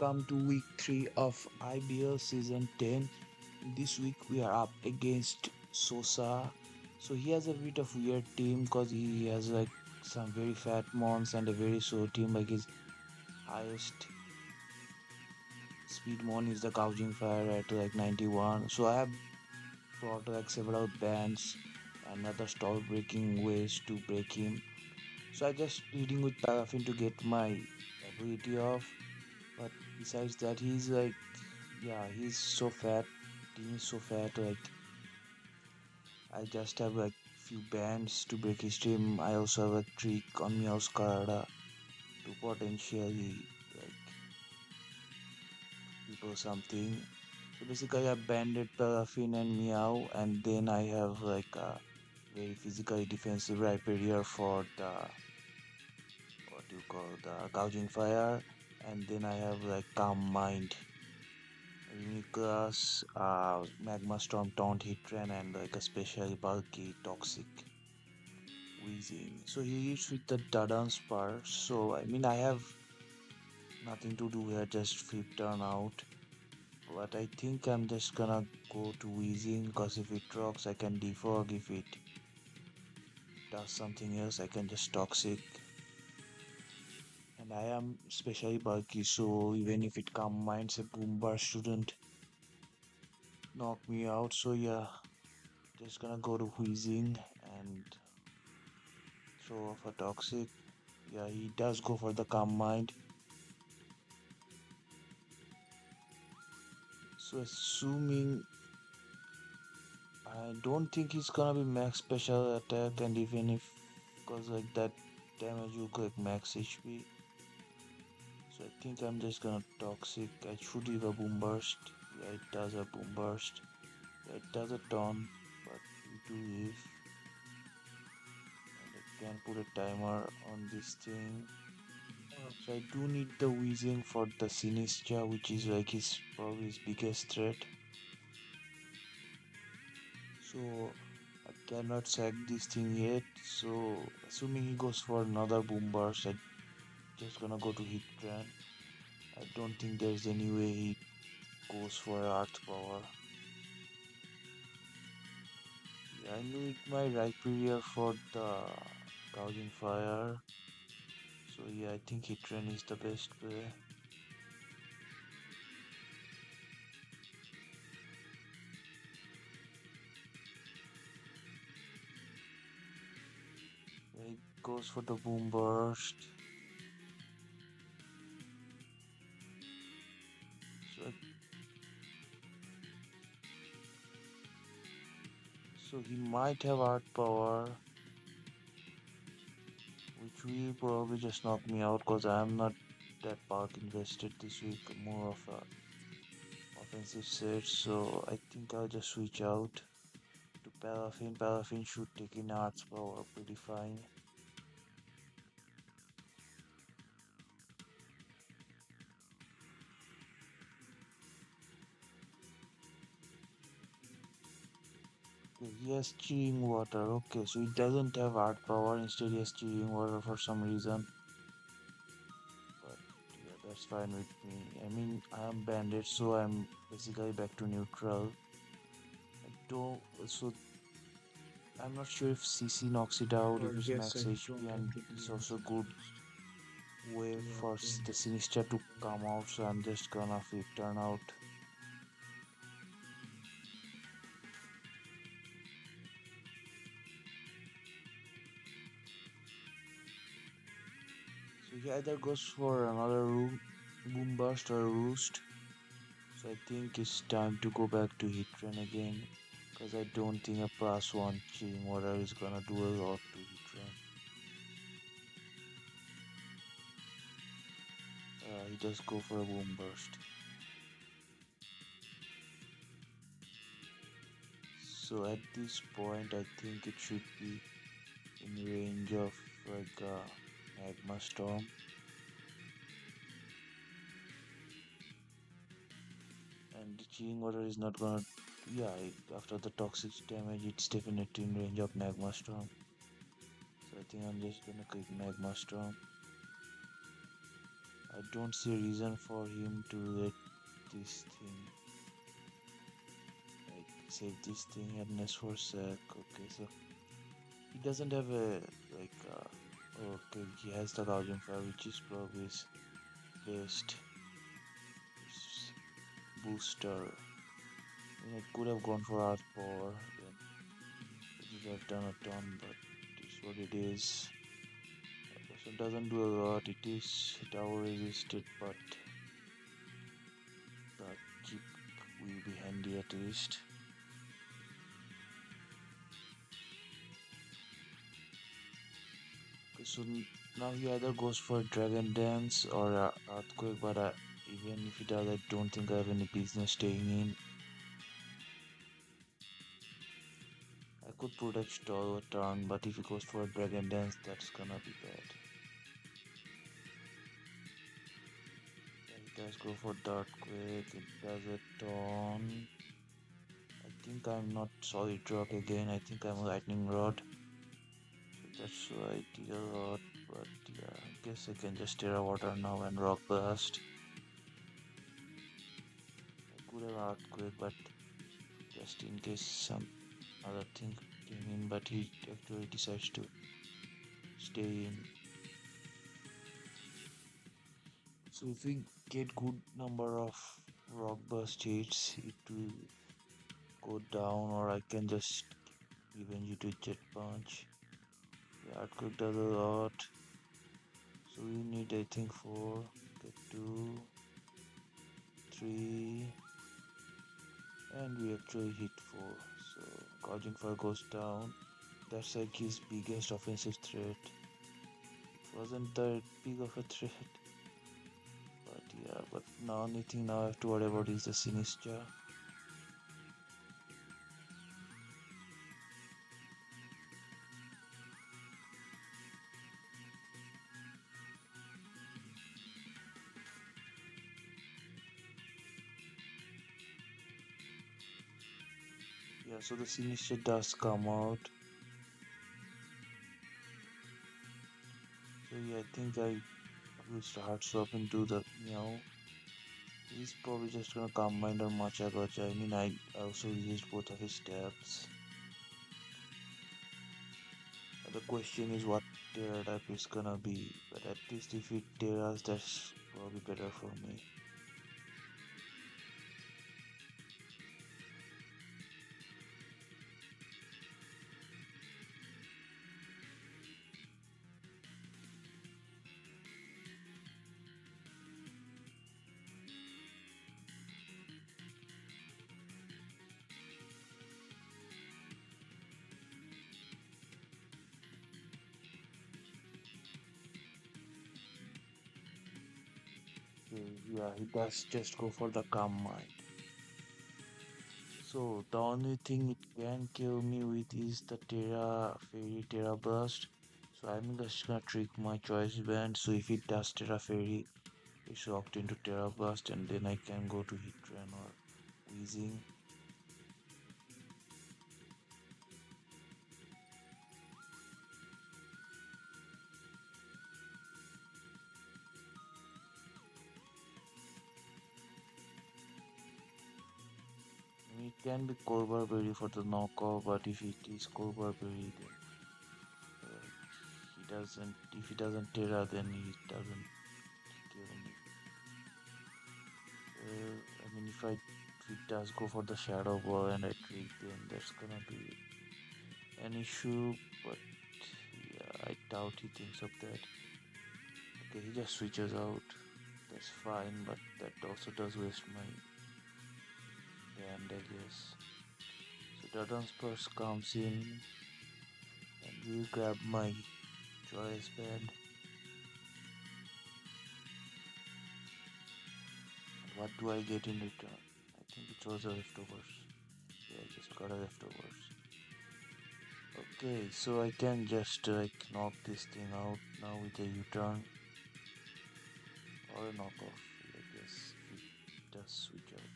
welcome to week 3 of IBL season 10. This week we are up against Sosa. So he has a bit of weird team because he has like some very fat mons and a very slow team. Like his highest speed mon is the gouging fire at like 91. So I have brought like several bands and other stall breaking ways to break him. So I just leading with paraffin to get my ability off. But besides that, he's like, yeah, he's so fat. Team is so fat. Like, I just have like few bands to break his team. I also have a trick on Meow's card to potentially like people something. So basically, I banded Paraffin and Meow, and then I have like a very physically defensive Rhyperior for the what do you call the gouging fire, and then I have like calm mind. Unique's Magma Storm Taunt Hitran and like a specially bulky toxic Weezing. So he hits with the Dadan Spar. So I mean I have nothing to do here, just flip turn out. But I think I'm just gonna go to Weezing because if it rocks I can defog. If it does something else I can just toxic. And I am specially bulky, so even if it combines a boom bar shouldn't knock me out. So yeah, just gonna go to Weezing and throw off a toxic. Yeah, he does go for the calm mind. So assuming I don't think he's gonna be max special attack, and even if cause like that damage will go like max HP. So I think I'm just gonna toxic. I should give a boom burst. Yeah, it does a boom burst. Yeah, it does a ton, but we do live. And I can put a timer on this thing. So I do need the Weezing for the Sinistra, which is like his probably his biggest threat. So I cannot sack this thing yet. So assuming he goes for another boom burst, I just gonna go to hit trend. I don't think there's any way he goes for earth power. Yeah, I need my Rhyperior for the gouging fire. So yeah, I think hit trend is the best play. Yeah, he goes for the boom burst. So so he might have art power, which will probably just knock me out because I'm not that park invested this week. More of a offensive set, so I think I'll just switch out to Paraffin. Paraffin should take in arts power pretty fine. Okay, he has chilling water. Okay, so he doesn't have art power. Instead, he has chilling water for some reason. But yeah, that's fine with me. I mean, I am banded, so I'm basically back to neutral. I don't. So I'm not sure if CC knocks it out, if it's Yes, max I HP, don't and completely it's also good understand. way Yeah, for okay. the Sinister to come out. So I'm just gonna flip turn out. So he either goes for another room, boom burst or roost. So I think it's time to go back to Hitran again. Cause I don't think a plus one chilling water is gonna do a lot to Hitran. He does go for a boom burst. So at this point I think it should be in range of like a magma storm. And the chilling water is not gonna, yeah, after the toxic damage it's definitely in range of magma storm. So I think I'm just gonna click magma storm. I don't see a reason for him to let this thing, like, save this thing and nest for sec. Okay, so he doesn't have a, like, okay, he has the Guardian Fire, which is probably his best booster. I mean, I could have gone for Earth Power, then it would have done a ton, but it's what it is. So it doesn't do a lot, it is tower resisted, but the keep will be handy at least. Okay, so now he either goes for Dragon Dance or Earthquake, but even if he does, I don't think I have any business staying in. I could protect stall a turn, but if he goes for a Dragon Dance, that's gonna be bad. Yeah, he does go for the Earthquake, it does a ton. I think I'm not Solid Rock again, I think I'm Lightning Rod. So that's why I did a lot, but yeah, I guess I can just Terra Water now and Rock Blast. I could have Earthquake, but just in case some other thing came in, but he actually decides to stay in. So if we get good number of rock burst hits, it will go down, or I can just revenge it with jet punch. Yeah, earthquake does a lot. So we need, I think, 4, get 2, 3, and we actually hit 4. So Gaujin Fire goes down. That's like his biggest offensive threat. It wasn't that big of a threat. But yeah, but now only thing now I have to worry about is the Sinister. Yeah, so the Sinister does come out. So yeah, I think I will start swapping to the Meow. He's probably just gonna combine or Macha Gotcha. I mean, I also used both of his stabs. The question is what Terra type is gonna be, but at least if it Terras, that's probably better for me. So yeah, he does just go for the Calm Mind. So the only thing it can kill me with is the Terra Fairy Terra Burst. So I'm just gonna trick my choice band. So if it does Terra Fairy, it's locked into Terra Burst, and then I can go to Hitran or Weezing. I mean, it can be Core Berry for the knockoff, but if it is Core Berry, then uh, he doesn't. If he doesn't Terra, then he doesn't kill me. I mean, if it does go for the Shadow Ball and I trick, then that's gonna be an issue. But yeah, I doubt he thinks of that. Okay, he just switches out. That's fine, but that also does waste my band, I guess. So Dardan's Purse comes in and we grab my choice band. And what do I get in return? I think it was a leftovers. Yeah, I just got a leftovers. Okay, so I can just like knock this thing out now with a U-turn or a knockoff, I guess, if it does switch out.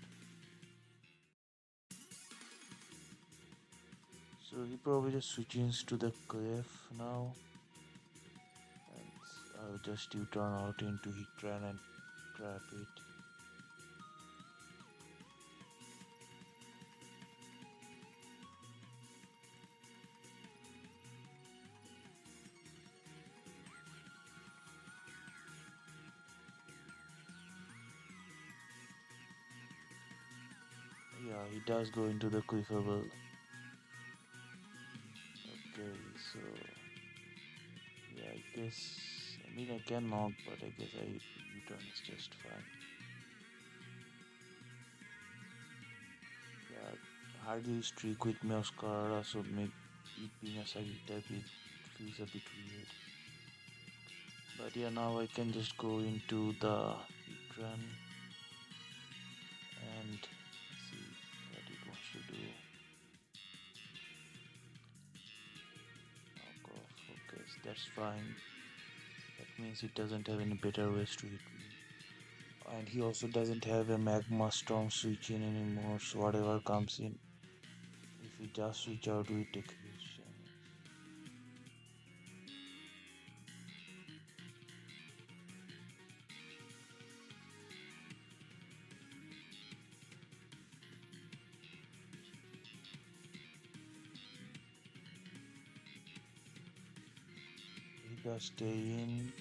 So he probably just switches to the cliff now, and I'll just U-turn out into Hitran and trap it. Yeah, he does go into the quiffable. Okay, so yeah, I guess I mean I can knock, but I guess I U-turn is just fine. Yeah, hardly streak with Mascara, so make it being a psychic type it feels a bit weird. But yeah, now I can just go into the run and see what it wants to do. Knock off. Okay, so that's fine. That means it doesn't have any better ways to hit me. And he also doesn't have a magma storm switch in anymore, so whatever comes in, if we just switch out, we take huge damage. He does stay in.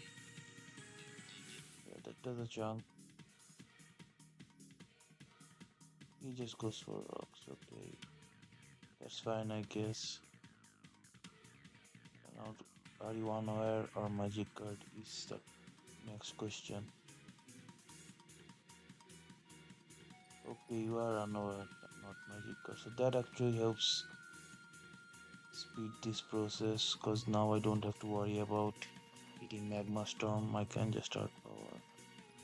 Yeah, that does a chunk. He just goes for rocks. Okay, that's fine, I guess. Now, are you unaware or magic card is the next question. Okay, you are unaware, not magic card. So that actually helps speed this process because now I don't have to worry about hitting magma storm. I can just start power.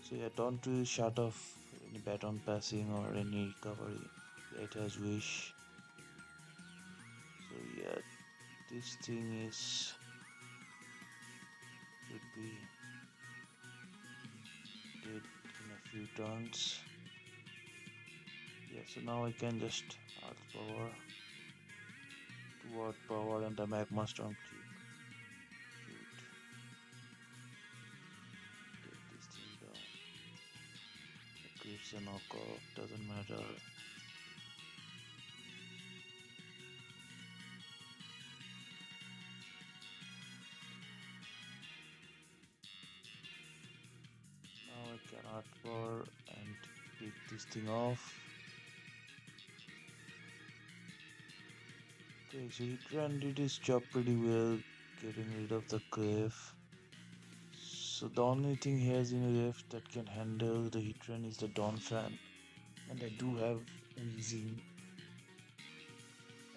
So yeah, don't do shut off any baton passing or any recovery. Yeah, it has wish. So yeah, this thing is should be dead in a few turns. Yeah, so now I can just earth power toward power and the magma storm chip. Shoot, get this thing down. Okay, it's a knockoff, doesn't matter. Now I can earth power and pick this thing off. Okay, so he did his job pretty well, getting rid of the cliff. So the only thing he has in left that can handle the hit run is the Dawn fan, and I do have Weezing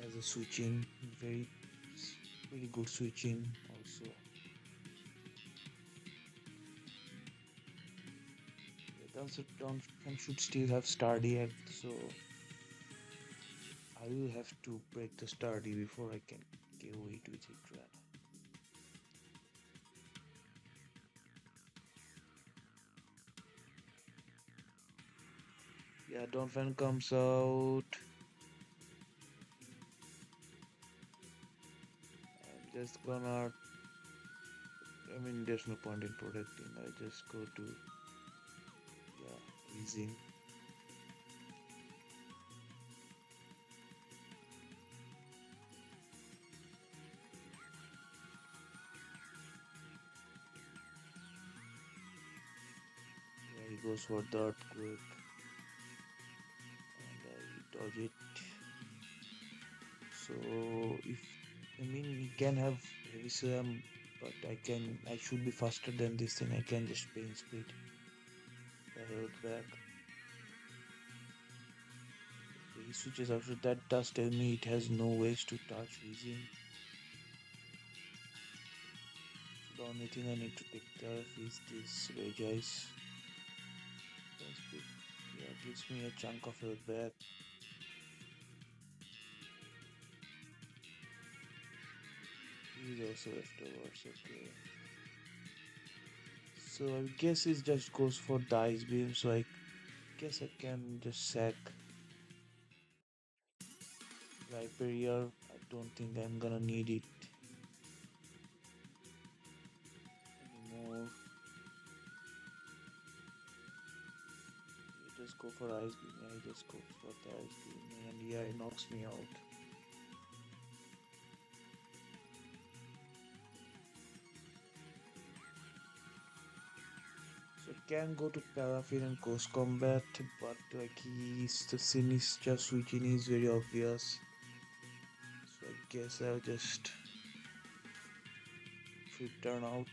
as a switching, very pretty good switching also. Yeah, Dawn fan should still have Stardy Act, so I will have to break the Stardy before I can KO it with hit run. Yeah, Dawn fan comes out. I'm just gonna. I mean, there's no point in protecting. I just go to yeah, Weezing. Yeah, he goes for the earthquake and I dodge it. So if I mean he can have heavy slam, but I should be faster than this thing. I can just pain speed the health back. Okay, he switches out. So that does tell me it has no ways to touch Weezing. So the only thing I need to take care of is this Rage Ice. Yeah, gives me a chunk of health back. He's also leftovers, okay. So I guess it just goes for the ice beam, so I guess I can just sack Rhyperior. I don't think I'm gonna need it anymore. just go for ice beam. Yeah, he just goes for the ice beam, and yeah, it knocks me out. So can go to Paraffin and Coast Combat, but like he's the Sinistra switching is very obvious. So I guess I'll just flip turn out.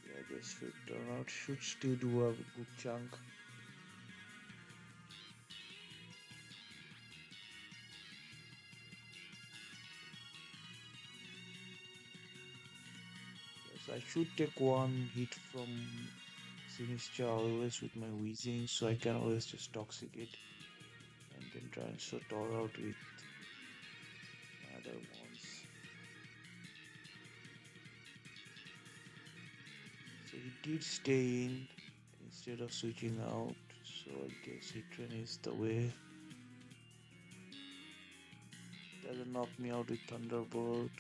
Yeah, just flip turn out. Should still do a good chunk. Yes, I should take one hit from Sinistra always with my Weezing, so I can always just toxic it and then try and sort out with other ones. So he did stay in instead of switching out, so I guess hit train is the way. Doesn't knock me out with Thunderbolt,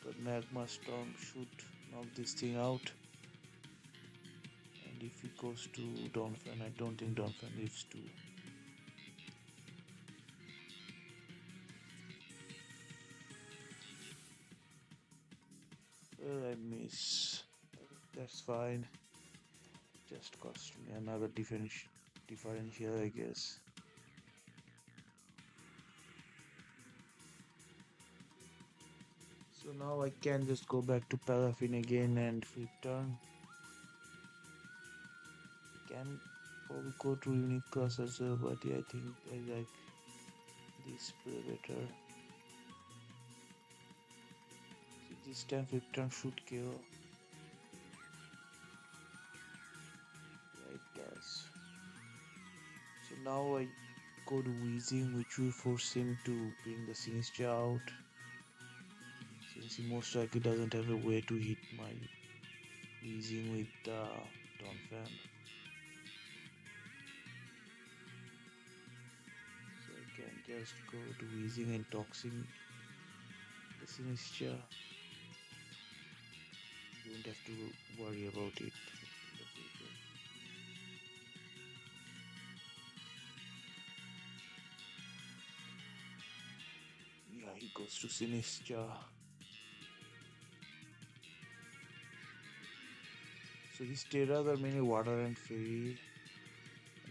but Magma Storm should knock this thing out. And if he goes to Donphan, I don't think Donphan lives too. Well, I miss. That's fine. Just cost me another differential, I guess. So now I can just go back to Paraffin again and flip turn. Can probably go to unique class as well, but yeah, I think I like this play better. So this time flip turn should kill. Yeah, it does. So now I go to Weezing, which will force him to bring the Sinister out. Since he most likely doesn't have a way to hit my Weezing with the Donphan. So I can just go to Weezing and Toxic the Sinister. You don't have to worry about it in the future. Yeah, he goes to Sinister. So his Terras are mainly water and fairy.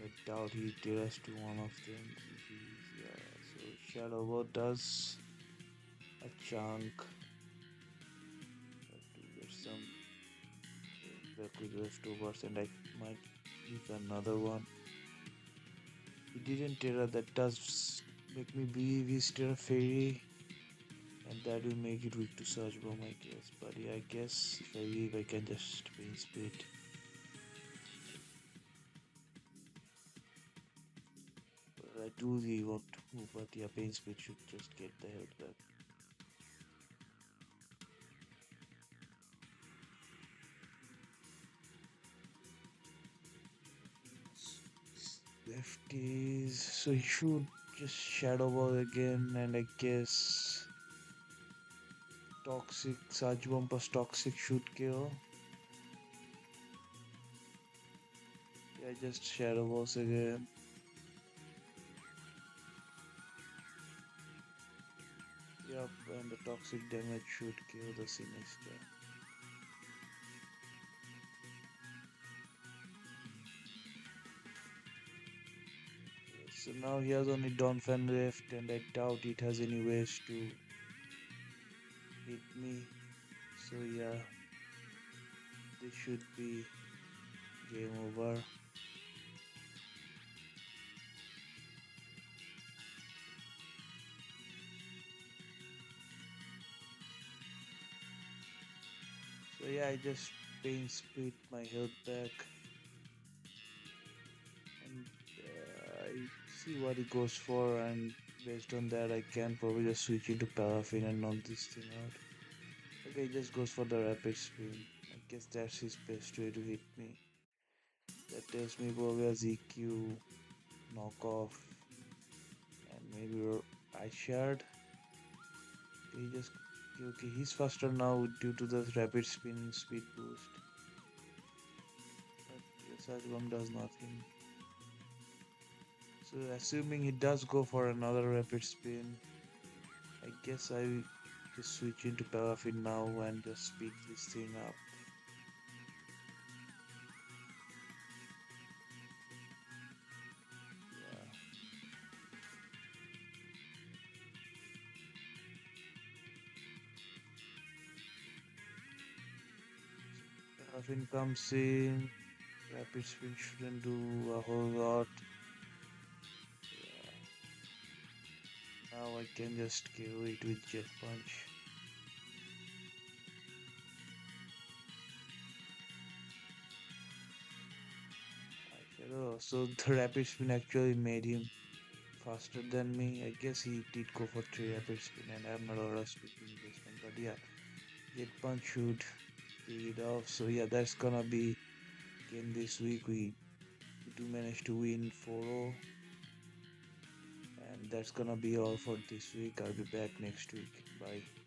I doubt he Terras to one of them. Yeah, so Shadow Ball does a chunk. Have to get some back with leftovers, and I might use another one. He didn't Terra, that does make me believe he's Terra Fairy, and that will make it weak to Surge Bomb, I guess. But yeah, I guess if I leave, I can just Pain Spit. But I do really want to, but yeah, Pain Spit should just get the health back. Left is so he should just Shadow Ball again, and I guess Toxic Surge Bomb plus Toxic should kill. Yeah, just Shadow Balls again. Yup, and the toxic damage should kill the Sinister. So now he has only Donphan left, and I doubt it has any ways to hit me. So yeah, this should be game over. So yeah, I just pain split my health back, and I see what he goes for, and based on that, I can probably just switch into Paraffin and knock this thing out. Okay, he just goes for the rapid spin. I guess that's his best way to hit me. That tells me probably a ZQ knockoff and maybe I shared. He just Okay, okay, he's faster now due to the rapid spin speed boost. But Sajwam does nothing. So assuming he does go for another rapid spin, I guess I just switch into Paraffin now and just speed this thing up. Yeah. Paraffin comes in. Rapid spin shouldn't do a whole lot. Yeah. Now I can just kill it with Jet Punch. Eyeshadow. So the rapid spin actually made him faster than me. I guess he did go for 3 rapid spin and I'm not a speed replacement. But yeah, Jet Punch should take it off. So yeah, that's gonna be game this week. We do manage to win 4-0. And that's gonna be all for this week. I'll be back next week. Bye.